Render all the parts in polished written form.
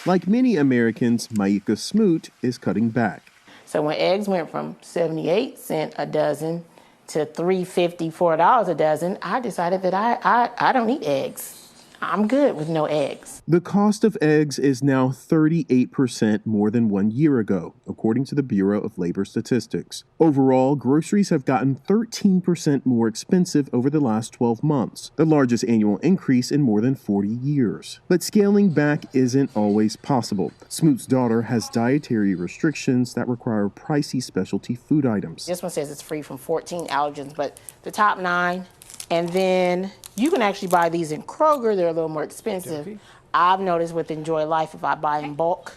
Like many Americans, Maika Smoot is cutting back. So when eggs went from 78 cents a dozen to $3.54 a dozen, I decided that I don't eat eggs. I'm good with no eggs. The cost of eggs is now 38% more than 1 year ago, according to the Bureau of Labor Statistics. Overall, groceries have gotten 13% more expensive over the last 12 months, the largest annual increase in more than 40 years. But scaling back isn't always possible. Smoot's daughter has dietary restrictions that require pricey specialty food items. This one says it's free from 14 allergens, but the top 9, and then you can actually buy these in Kroger. They're a little more expensive. I've noticed with Enjoy Life, if I buy in bulk,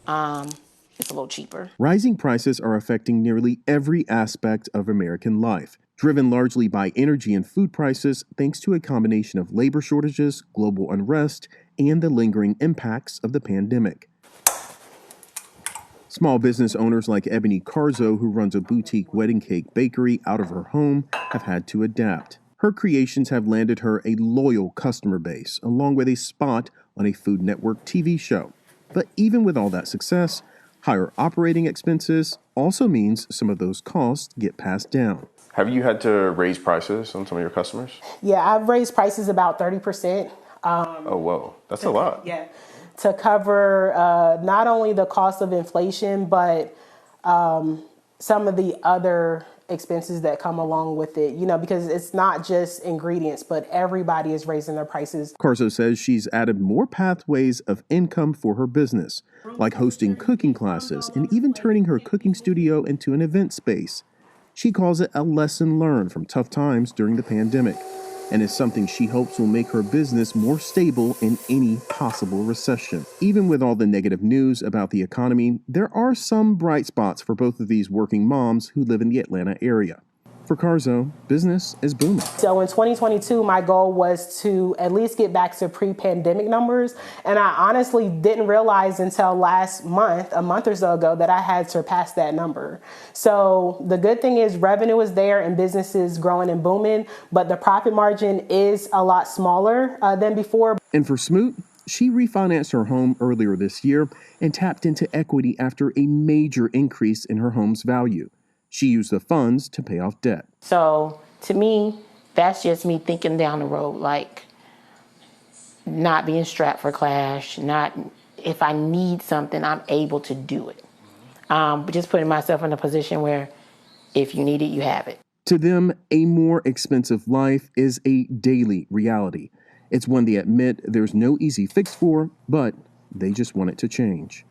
it's a little cheaper. Rising prices are affecting nearly every aspect of American life, driven largely by energy and food prices, thanks to a combination of labor shortages, global unrest, and the lingering impacts of the pandemic. Small business owners like Ebony Carzo, who runs a boutique wedding cake bakery out of her home, have had to adapt. Her creations have landed her a loyal customer base, along with a spot on a Food Network TV show. But even with all that success, higher operating expenses also means some of those costs get passed down. Have you had to raise prices on some of your customers? Yeah, I've raised prices about 30%. Oh, whoa, that's a lot. Yeah, to cover not only the cost of inflation, but some of the other expenses that come along with it, because it's not just ingredients, but everybody is raising their prices. Carzo says she's added more pathways of income for her business, like hosting cooking classes and even turning her cooking studio into an event space. She calls it a lesson learned from tough times during the pandemic, and is something she hopes will make her business more stable in any possible recession. Even with all the negative news about the economy, there are some bright spots for both of these working moms who live in the Atlanta area. For Carzo, business is booming. So in 2022, my goal was to at least get back to pre-pandemic numbers. And I honestly didn't realize until last month, a month or so ago, that I had surpassed that number. So the good thing is revenue is there and business is growing and booming, but the profit margin is a lot smaller than before. And for Smoot, she refinanced her home earlier this year and tapped into equity after a major increase in her home's value. She used the funds to pay off debt. So to me, that's just me thinking down the road, like not being strapped for cash, not if I need something, I'm able to do it. But just putting myself in a position where if you need it, you have it. To them, a more expensive life is a daily reality. It's one they admit there's no easy fix for, but they just want it to change.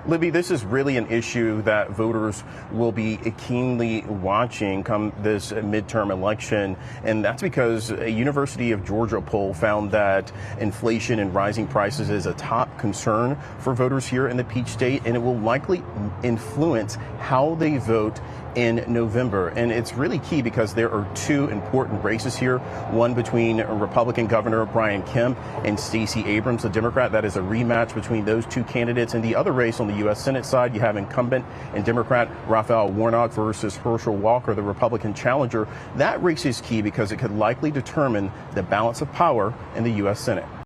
Libby, this is really an issue that voters will be keenly watching come this midterm election, and that's because a University of Georgia poll found that inflation and rising prices is a top concern for voters here in the Peach State, and it will likely influence how they vote in November. And it's really key because there are two important races here, one between Republican Governor Brian Kemp and Stacey Abrams, a Democrat. That is a rematch between those two candidates. And the other race on the U.S. Senate side, you have incumbent and Democrat Raphael Warnock versus Herschel Walker, the Republican challenger. That race is key because it could likely determine the balance of power in the U.S. Senate.